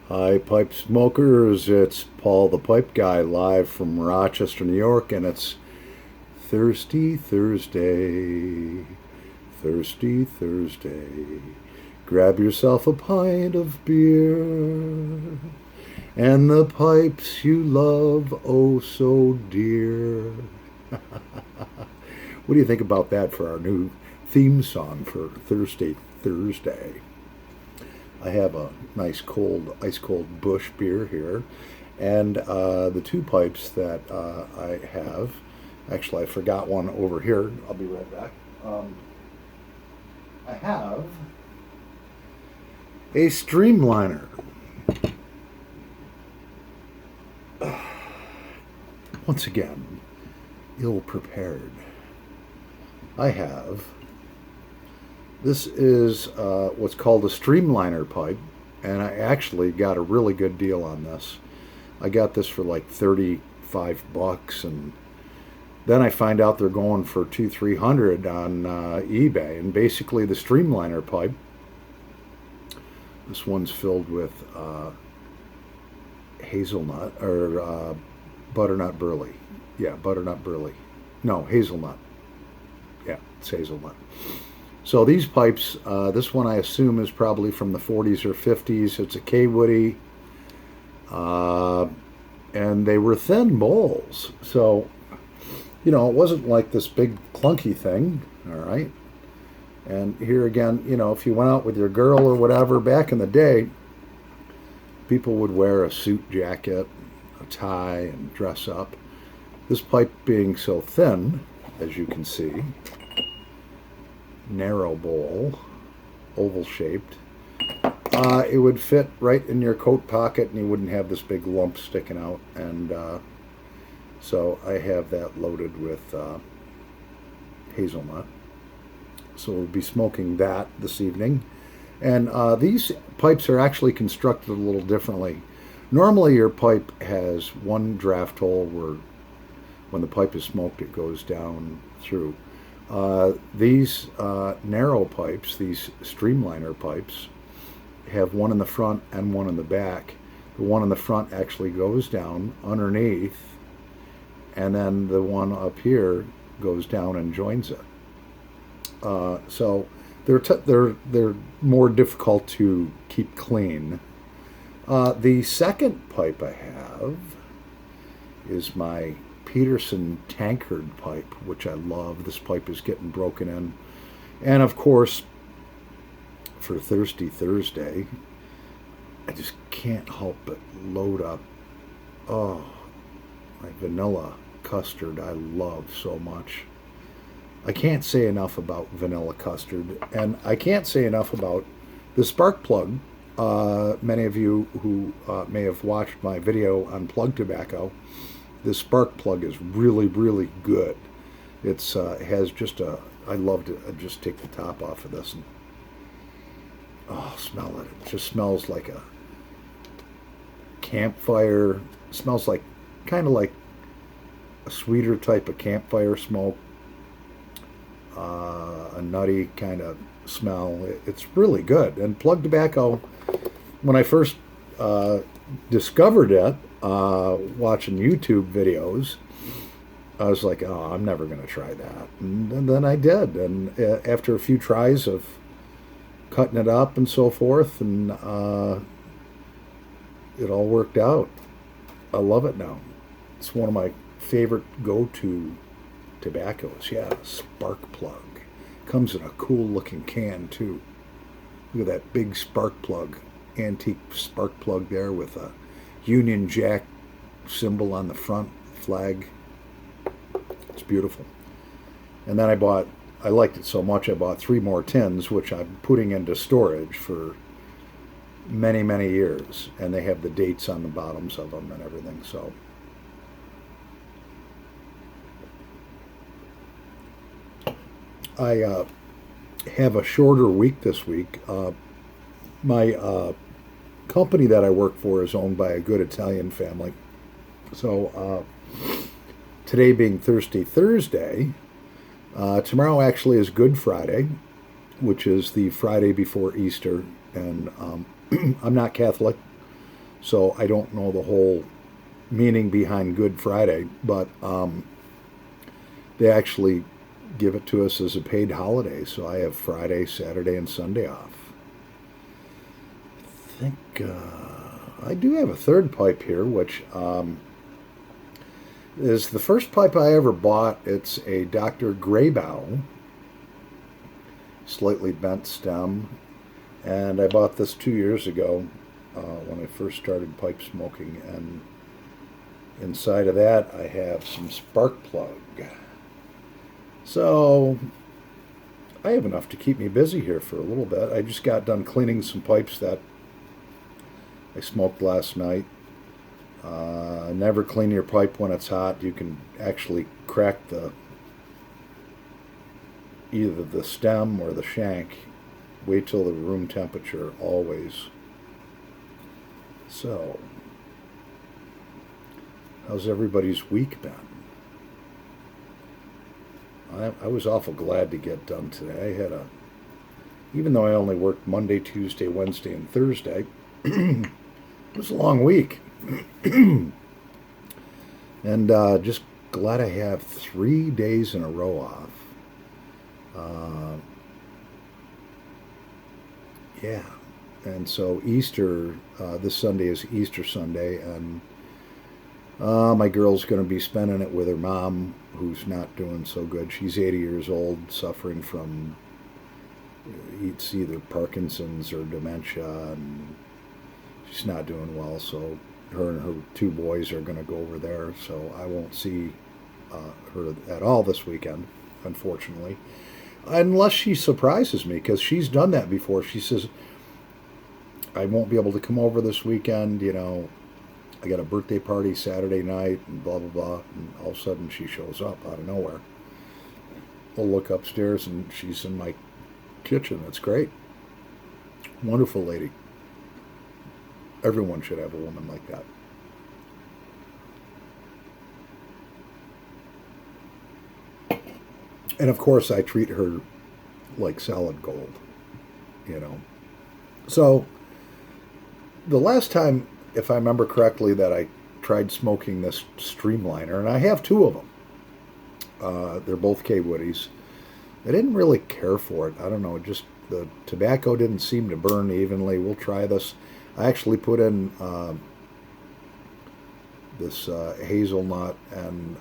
Hi, pipe smokers. It's Paul the Pipe Guy live from Rochester, New York, and it's Thirsty Thursday. Thirsty Thursday. Grab yourself a pint of beer and the pipes you love oh so dear. What do you think about that for our new theme song for Thirsty Thursday? I have a nice cold, ice cold Bush beer here, and the two pipes that I have. Actually, I forgot one over here. I'll be right back. I have a Streamliner. Once again, ill prepared. I have. This is what's called a Streamliner pipe, and I actually got a really good deal on this. I got this for like 35 bucks, and then I find out they're going for 200-300 on eBay. And basically, the Streamliner pipe, this one's filled with hazelnut or butternut burley. Yeah, butternut burley. No, hazelnut. Yeah, it's hazelnut. So these pipes, this one I assume is probably from the 40s or 50s. It's a K-Woody, and they were thin bowls. So, it wasn't like this big clunky thing, all right? And here again, if you went out with your girl or whatever, back in the day, people would wear a suit jacket, a tie, and dress up. This pipe being so thin, as you can see, narrow bowl, oval shaped, it would fit right in your coat pocket and you wouldn't have this big lump sticking out. And so I have that loaded with hazelnut. So we'll be smoking that this evening. And these pipes are actually constructed a little differently. Normally your pipe has one draft hole where when the pipe is smoked it goes down through. These narrow pipes, these Streamliner pipes, have one in the front and one in the back. The one in the front actually goes down underneath, and then the one up here goes down and joins it. So they're more difficult to keep clean. The second pipe I have is my Peterson tankard pipe, which I love. This pipe is getting broken in. And of course, for Thirsty Thursday, I just can't help but load up, my vanilla custard I love so much. I can't say enough about vanilla custard, and I can't say enough about the spark plug. Many of you who may have watched my video on plug tobacco, this spark plug is really, really good. It has just I love to just take the top off of this and smell it. It just smells like a campfire. It smells like kind of like a sweeter type of campfire smoke, a nutty kind of smell. It's really good. And plug tobacco, when I first discovered it, watching YouTube videos, I was like, oh, I'm never going to try that. And then I did. And after a few tries of cutting it up and so forth, and it all worked out. I love it now. It's one of my favorite go-to tobaccos. Yeah, spark plug. Comes in a cool looking can too. Look at that big spark plug, antique spark plug there with a Union Jack symbol on the front flag. It's beautiful. And then I liked it so much I bought 3 more tins, which I'm putting into storage for many, many years. And they have the dates on the bottoms of them and everything. So I have a shorter week this week. My company that I work for is owned by a good Italian family. So today being Thirsty Thursday, tomorrow actually is Good Friday, which is the Friday before Easter. And I'm not Catholic. So I don't know the whole meaning behind Good Friday, but they actually give it to us as a paid holiday. So I have Friday, Saturday, and Sunday off. I think I do have a third pipe here, which is the first pipe I ever bought. It's a Dr. Graybow, slightly bent stem, and I bought this 2 years ago when I first started pipe smoking. And inside of that, I have some spark plug. So I have enough to keep me busy here for a little bit. I just got done cleaning some pipes that I smoked last night. Never clean your pipe when it's hot. You can actually crack either the stem or the shank. Wait till the room temperature always. So, how's everybody's week been? I was awful glad to get done today. Even though I only worked Monday, Tuesday, Wednesday, and Thursday, it was a long week. And just glad I have 3 days in a row off. Yeah. And so Easter, this Sunday is Easter Sunday, and my girl's going to be spending it with her mom, who's not doing so good. She's 80 years old, suffering from it's either Parkinson's or dementia, and she's not doing well. So her and her two boys are going to go over there. So I won't see her at all this weekend, unfortunately, unless she surprises me, because she's done that before. She says, I won't be able to come over this weekend, I got a birthday party Saturday night and blah, blah, blah. And all of a sudden she shows up out of nowhere. We'll look upstairs and she's in my kitchen. It's great. Wonderful lady. Everyone should have a woman like that. And of course I treat her like solid gold, So the last time, if I remember correctly, that I tried smoking this Streamliner, and I have two of them. They're both K-Woodies. I didn't really care for it. I don't know, just the tobacco didn't seem to burn evenly. We'll try this. I actually put in this hazelnut, and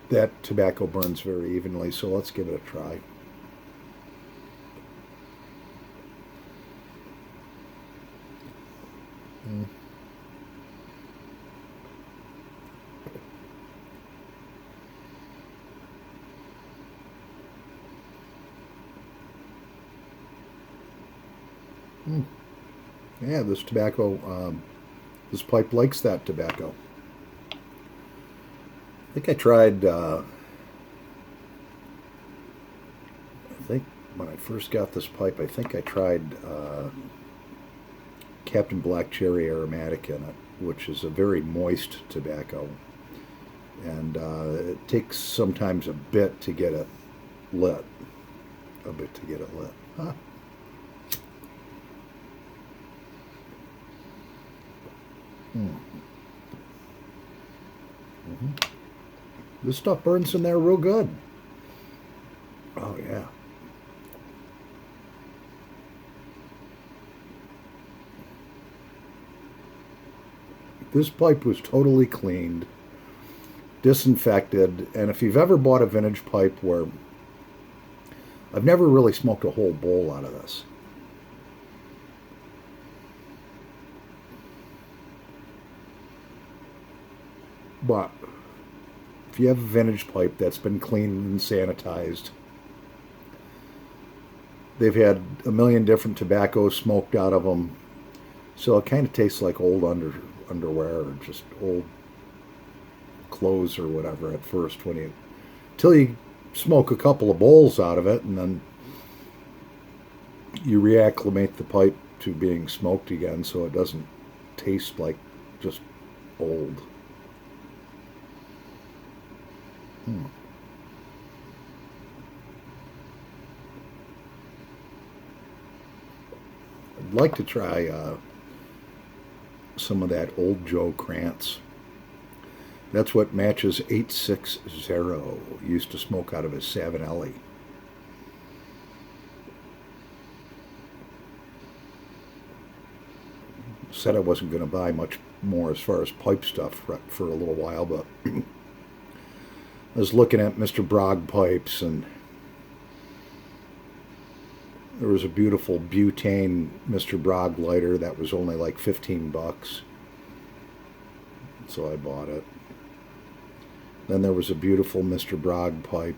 that tobacco burns very evenly, so let's give it a try. Mm. Mm. Yeah, this tobacco, this pipe likes that tobacco. I think I tried, I think when I first got this pipe, I think I tried Captain Black Cherry Aromatic in it, which is a very moist tobacco. And it takes sometimes a bit to get it lit. Huh. Mm. Mm-hmm. This stuff burns in there real good. Oh, yeah. This pipe was totally cleaned, disinfected, and if you've ever bought a vintage pipe where I've never really smoked a whole bowl out of this. But if you have a vintage pipe that's been cleaned and sanitized, they've had a million different tobaccos smoked out of them, so it kind of tastes like old underwear or just old clothes or whatever at first, till you smoke a couple of bowls out of it, and then you reacclimate the pipe to being smoked again, so it doesn't taste like just old. Hmm. I'd like to try some of that Old Joe Krantz. That's what Matches 860 used to smoke out of his Savinelli. Said I wasn't going to buy much more as far as pipe stuff for a little while, but I was looking at Mr. Bragg pipes, and there was a beautiful butane Mr. Bragg lighter that was only like $15. So I bought it. Then there was a beautiful Mr. Bragg pipe,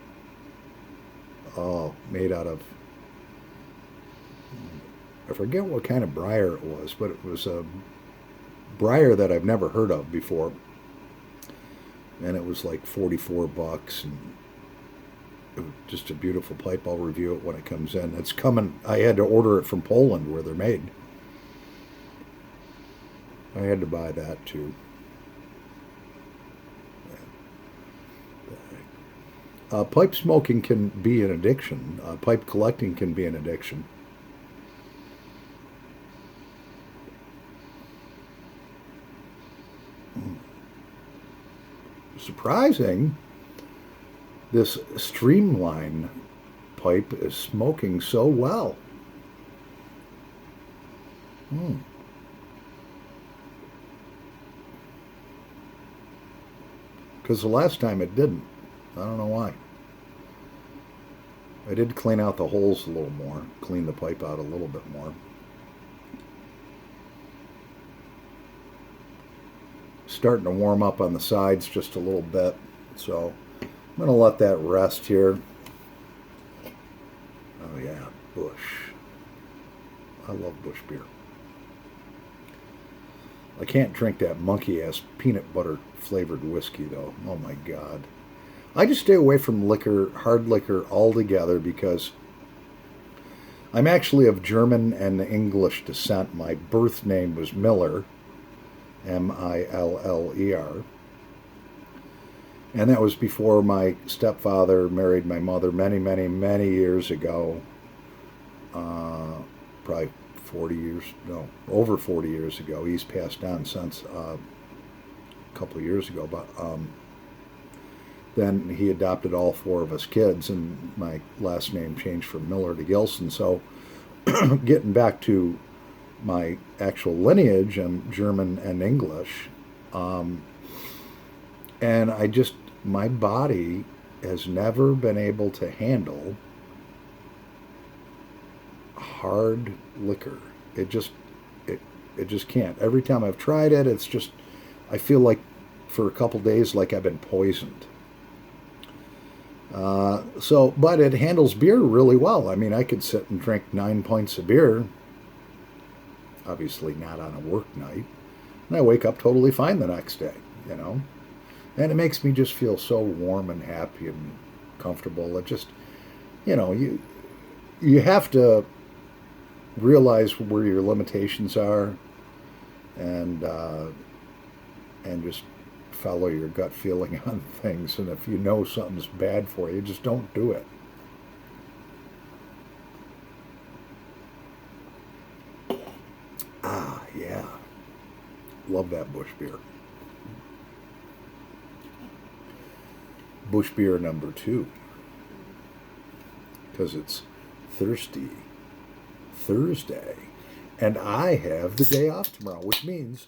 made out of, I forget what kind of briar it was, but it was a briar that I've never heard of before. And it was like $44, and it was just a beautiful pipe. I'll review it when it comes in. It's coming. I had to order it from Poland where they're made. I had to buy that too. Pipe smoking can be an addiction. Pipe collecting can be an addiction. Surprising, this Streamline pipe is smoking so well. Because the last time it didn't. I don't know why. I did clean out the holes a little more, clean the pipe out a little bit more. Starting to warm up on the sides just a little bit, so I'm going to let that rest here. Oh yeah, Busch. I love Busch beer. I can't drink that monkey-ass peanut butter flavored whiskey though. Oh my God. I just stay away from liquor, hard liquor altogether, because I'm actually of German and English descent. My birth name was Miller, Miller. And that was before my stepfather married my mother many, many, many years ago. Probably 40 years, no, over 40 years ago. He's passed on since a couple of years ago, but then he adopted all four of us kids, and my last name changed from Miller to Gilson. So getting back to my actual lineage, I'm German and English. And my body has never been able to handle hard liquor. It just can't. Every time I've tried it, it's just, I feel like for a couple days like I've been poisoned. But it handles beer really well. I mean, I could sit and drink 9 pints of beer, obviously not on a work night, and I wake up totally fine the next day, you know? And it makes me just feel so warm and happy and comfortable. It just, you have to realize where your limitations are, and just follow your gut feeling on things. And if you know something's bad for you, just don't do it. Ah, yeah. Love that Busch beer. Busch beer number 2. Because it's Thirsty Thursday. And I have the day off tomorrow, which means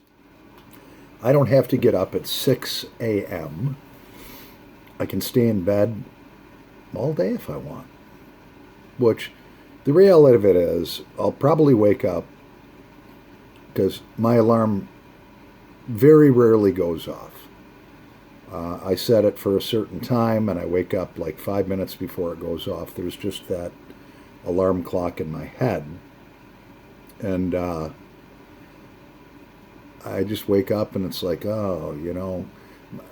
I don't have to get up at 6 a.m. I can stay in bed all day if I want. Which, the reality of it is, I'll probably wake up, because my alarm very rarely goes off. I set it for a certain time, and I wake up like 5 minutes before it goes off. There's just that alarm clock in my head. And I just wake up and it's like,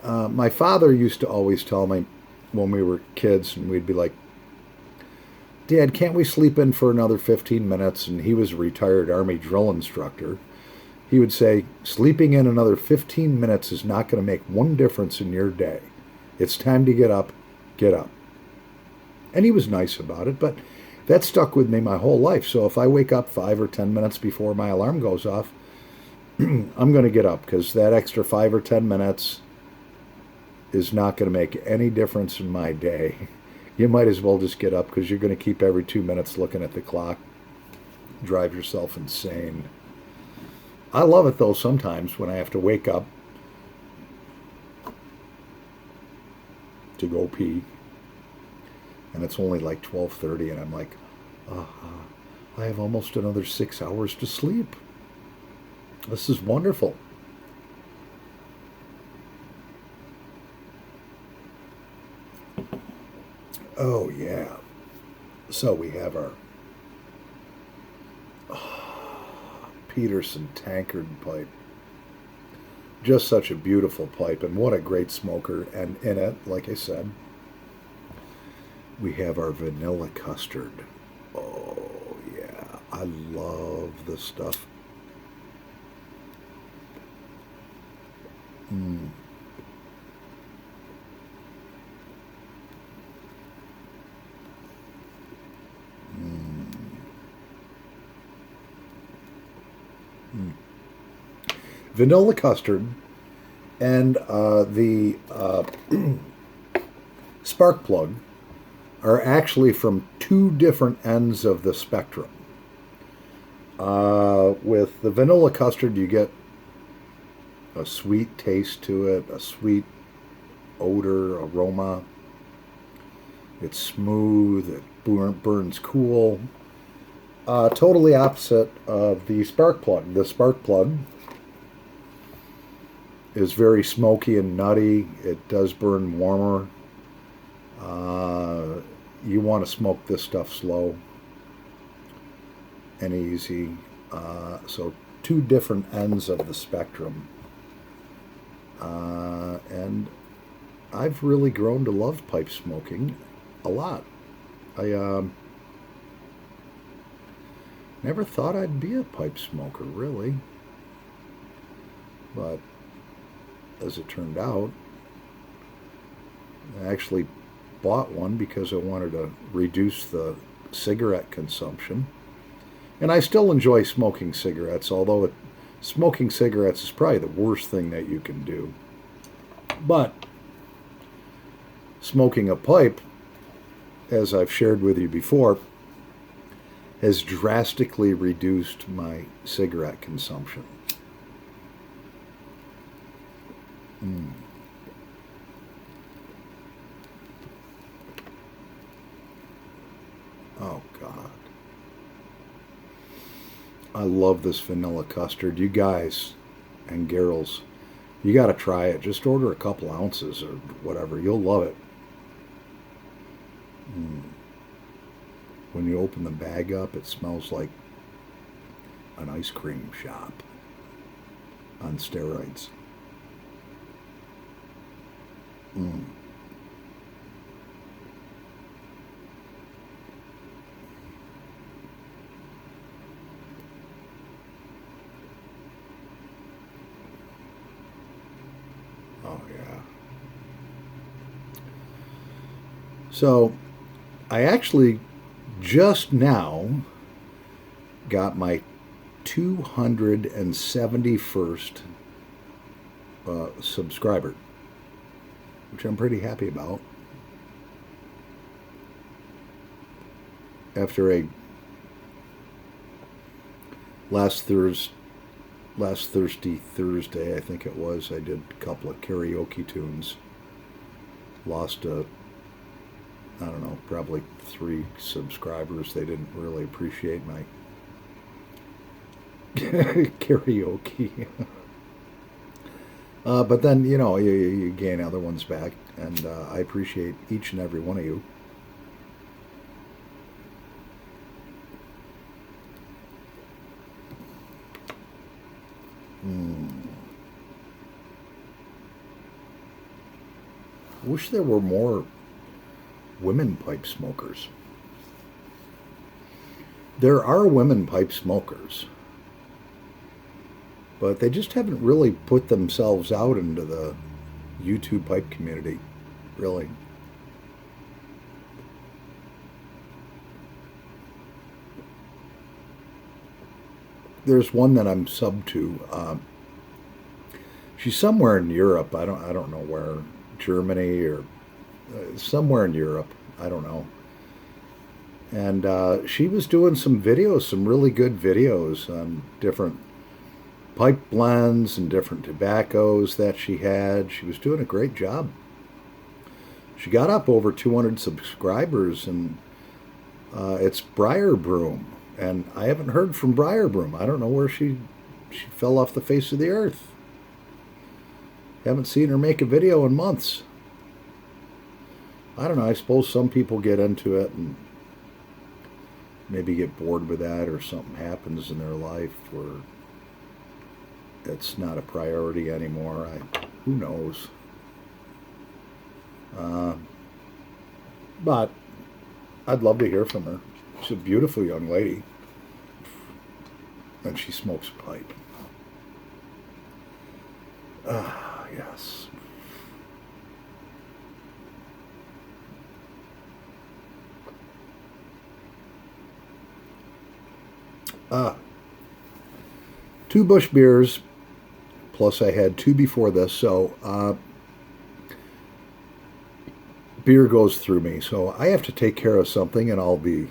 my father used to always tell me when we were kids, and we'd be like, Dad, can't we sleep in for another 15 minutes? And he was a retired Army drill instructor. He would say, sleeping in another 15 minutes is not going to make one difference in your day. It's time to get up, get up. And he was nice about it, but That stuck with me my whole life. So if I wake up 5 or 10 minutes before my alarm goes off, I'm going to get up, because that extra 5 or 10 minutes is not going to make any difference in my day. You might as well just get up, because you're going to keep every 2 minutes looking at the clock. Drive yourself insane. I love it though sometimes when I have to wake up to go pee, and it's only like 12:30, and I'm like, I have almost another 6 hours to sleep. This is wonderful. Oh yeah. So we have our Peterson tankard pipe. Just such a beautiful pipe, and what a great smoker. And in it, like I said, we have our vanilla custard. Oh yeah, I love this stuff. Mm. Mm. Mm. Vanilla custard and the spark plug are actually from two different ends of the spectrum. With the vanilla custard, you get a sweet taste to it, a sweet odor, aroma. It's smooth, it burns cool. Totally opposite of the spark plug. The spark plug is very smoky and nutty. It does burn warmer. You want to smoke this stuff slow and easy. So two different ends of the spectrum. And I've really grown to love pipe smoking a lot. I never thought I'd be a pipe smoker, really. But as it turned out, I actually bought one because I wanted to reduce the cigarette consumption. And I still enjoy smoking cigarettes, although smoking cigarettes is probably the worst thing that you can do. But smoking a pipe, as I've shared with you before, has drastically reduced my cigarette consumption. Mm. Oh, God. I love this vanilla custard. You guys and girls, you got to try it. Just order a couple ounces or whatever. You'll love it. Mm. When you open the bag up, it smells like an ice cream shop on steroids. Mm. Oh, yeah. So, I actually just now got my 271st subscriber, which I'm pretty happy about. After a last Thursday, I think it was, I did a couple of karaoke tunes. Lost I don't know, probably 3 subscribers. They didn't really appreciate my karaoke. But then, you gain other ones back, and I appreciate each and every one of you. Wish there were more women pipe smokers. There are women pipe smokers, but they just haven't really put themselves out into the YouTube pipe community, really. there's one that I'm sub to. She's somewhere in Europe. I don't know where, Germany or somewhere in Europe. I don't know. And she was doing some videos, some really good videos on different pipe blends and different tobaccos that she had. She was doing a great job. She got up over 200 subscribers, and it's Briar Broom. And I haven't heard from Briar Broom. I don't know where she fell off the face of the earth. Haven't seen her make a video in months. I don't know. I suppose some people get into it and maybe get bored with that, or something happens in their life where it's not a priority anymore. Who knows? But I'd love to hear from her. She's a beautiful young lady, and she smokes a pipe. Yes. Ah, 2 Busch beers, plus I had 2 before this, so beer goes through me. So I have to take care of something, and I'll be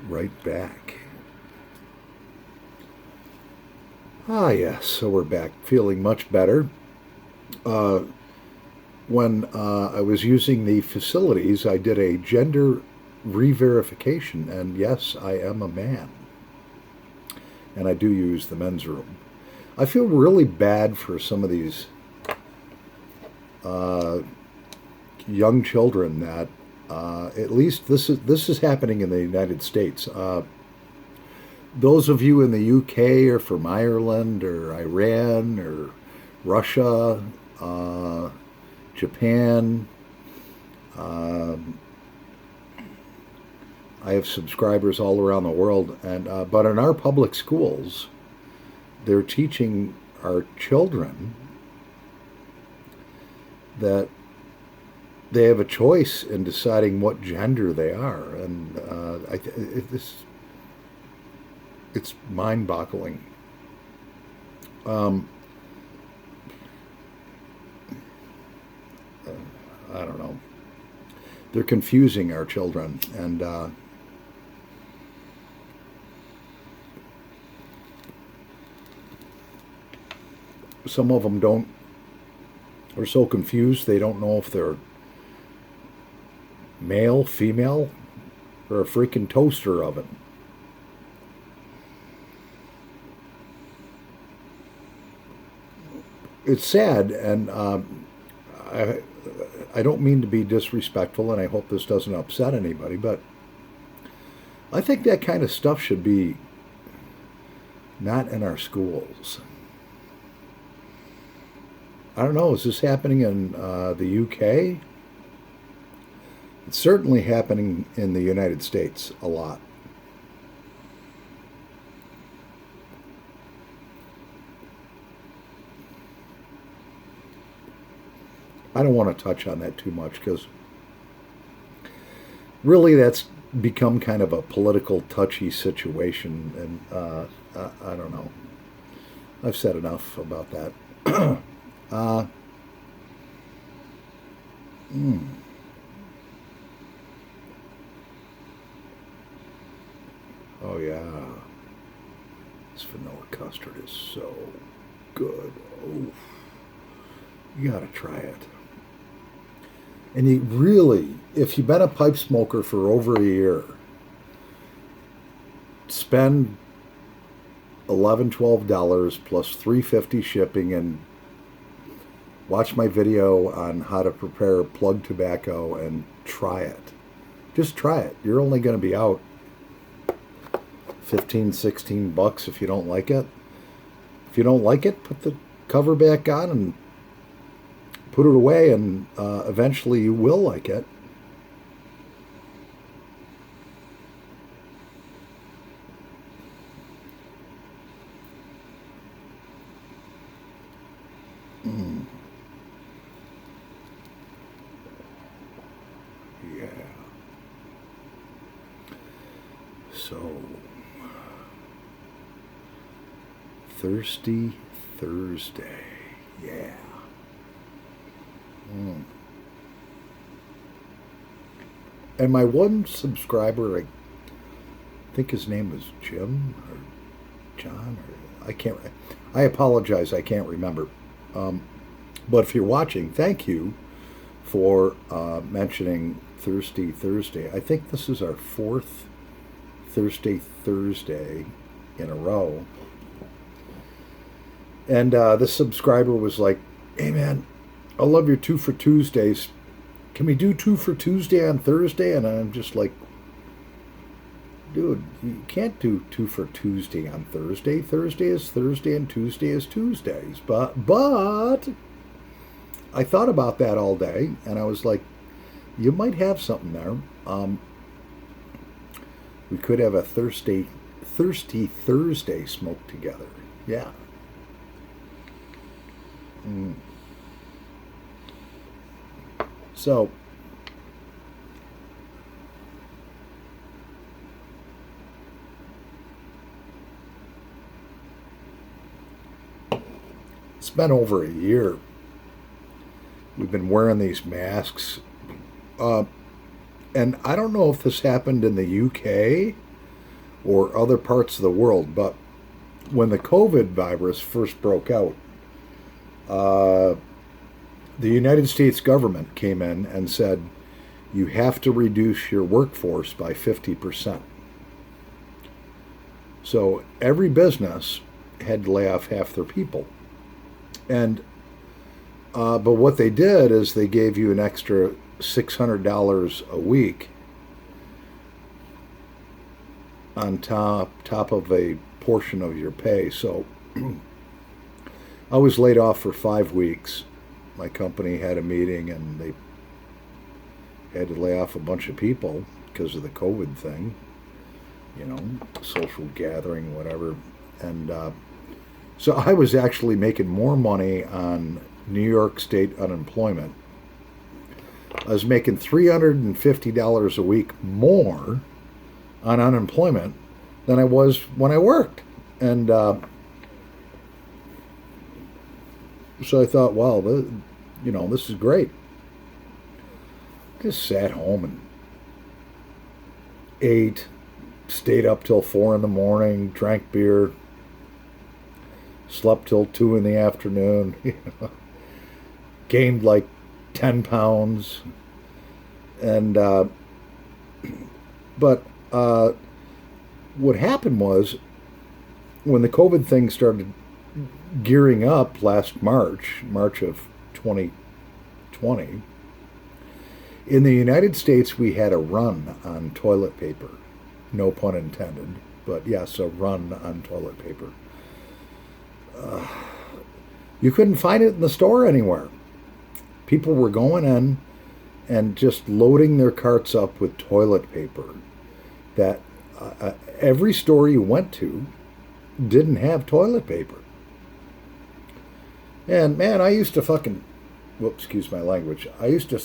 right back. Yes, so we're back, feeling much better. When I was using the facilities, I did a gender re-verification, and yes, I am a man. And I do use the men's room. I feel really bad for some of these young children that, at least this is happening in the United States. Those of you in the UK or from Ireland or Iran or Russia, Japan, I have subscribers all around the world, and but in our public schools, they're teaching our children that they have a choice in deciding what gender they are, and it's mind-boggling. I don't know. They're confusing our children, and some of them are so confused they don't know if they're male, female, or a freaking toaster oven. It's sad, and I don't mean to be disrespectful, and I hope this doesn't upset anybody, but I think that kind of stuff should be not in our schools. I don't know, is this happening in the UK? It's certainly happening in the United States a lot. I don't want to touch on that too much because really that's become kind of a political touchy situation, and I don't know. I've said enough about that. mm. Oh yeah, this vanilla custard is so good. Oh, you gotta try it. And you really, if you've been a pipe smoker for over a year, spend $11, $12 plus $3.50 shipping, and watch my video on how to prepare plug tobacco and try it. Just try it. You're only going to be out 15, 16 bucks if you don't like it. If you don't like it, put the cover back on and put it away, and eventually you will like it. Mm. Yeah. So Thirsty Thursday. Yeah. Mm. And my one subscriber, I think his name was Jim or John, or I can't. I apologize, I can't remember. But if you're watching, thank you for mentioning Thirsty Thursday. I think this is our fourth Thirsty Thursday in a row. And this subscriber was like, "Hey man, I love your two for Tuesdays. Can we do two for Tuesday on Thursday?" And I'm just like, dude, you can't do two for Tuesday on Thursday. Thursday is Thursday and Tuesday is Tuesdays. But I thought about that all day, and I was like, you might have something there. We could have a Thirsty Thursday smoke together. Yeah. Mm. So, it's been over a year. We've been wearing these masks. And I don't know if this happened in the UK or other parts of the world, but when the COVID virus first broke out, the United States government came in and said, you have to reduce your workforce by 50%. So every business had to lay off half their people. And but what they did is they gave you an extra $600 a week on top of a portion of your pay. So I was laid off for 5 weeks. My company had a meeting and they had to lay off a bunch of people because of the COVID thing, you know, social gathering, whatever. And so I was actually making more money on New York State unemployment. I was making $350 a week more on unemployment than I was when I worked. And so I thought, wow, this is great. Just sat home and ate, stayed up till 4 in the morning, drank beer, slept till 2 in the afternoon, gained like 10 pounds. And, but what happened was when the COVID thing started gearing up last March of 2020, in the United States we had a run on toilet paper. No pun intended, but yes, a run on toilet paper. You couldn't find it in the store anywhere. People were going in and just loading their carts up with toilet paper that every store you went to didn't have toilet paper. And man, I used to excuse my language, I used to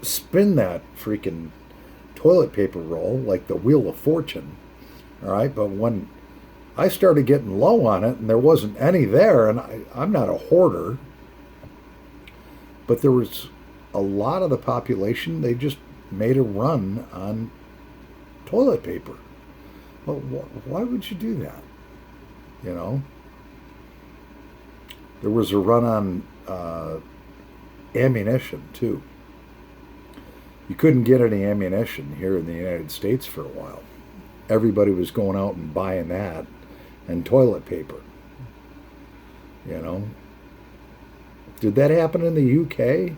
spin that freaking toilet paper roll like the Wheel of Fortune. All right, but when I started getting low on it and there wasn't any there, and I'm not a hoarder, but there was a lot of the population, they just made a run on toilet paper. Well, why would you do that? You know? There was a run on ammunition, too. You couldn't get any ammunition here in the United States for a while. Everybody was going out and buying that and toilet paper. You know? Did that happen in the UK?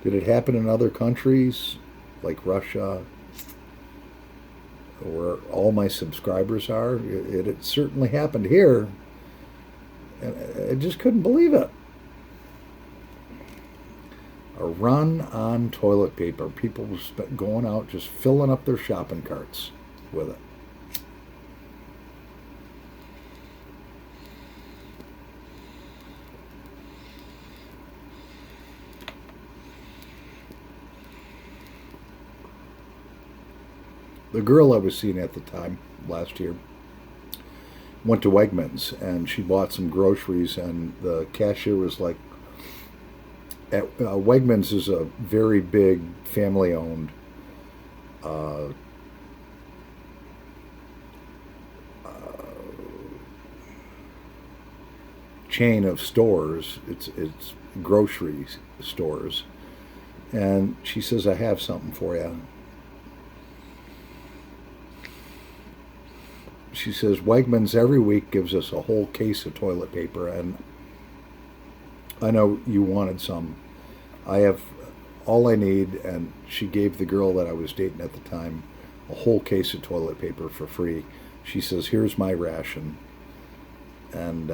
Did it happen in other countries like Russia, where all my subscribers are? It certainly happened here. And I just couldn't believe it. A run on toilet paper. People were going out just filling up their shopping carts with it. The girl I was seeing at the time, last year, went to Wegmans and she bought some groceries, and the cashier was like, Wegmans is a very big family-owned uh, chain of stores. It's grocery stores, and she says, "I have something for you." She says, "Wegmans every week gives us a whole case of toilet paper, and I know you wanted some. I have all I need." And she gave the girl that I was dating at the time a whole case of toilet paper for free. She says, "Here's my ration." And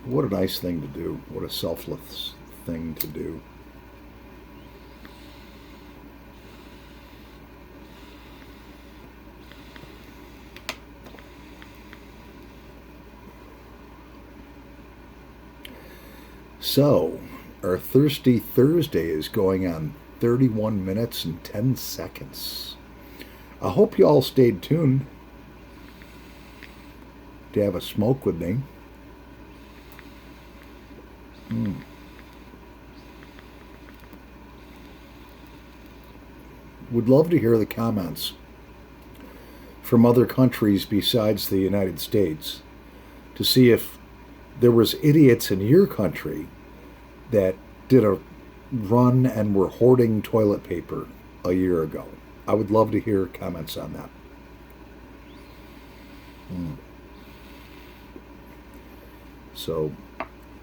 what a nice thing to do. What a selfless thing to do. So, our Thirsty Thursday is going on 31 minutes and 10 seconds. I hope you all stayed tuned to have a smoke with me. Would love to hear the comments from other countries besides the United States to see if there was idiots in your country that did a run and were hoarding toilet paper a year ago. I would love to hear comments on that. So,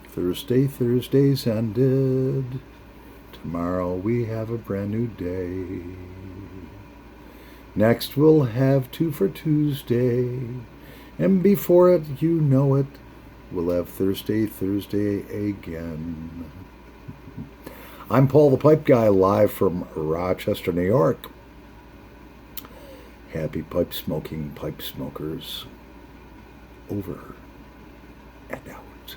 Thursday's ended. Tomorrow we have a brand new day. Next we'll have Two for Tuesday. And before it, you know it, we'll have Thursday again. I'm Paul the Pipe Guy, live from Rochester, New York. Happy pipe smoking, pipe smokers. Over and out.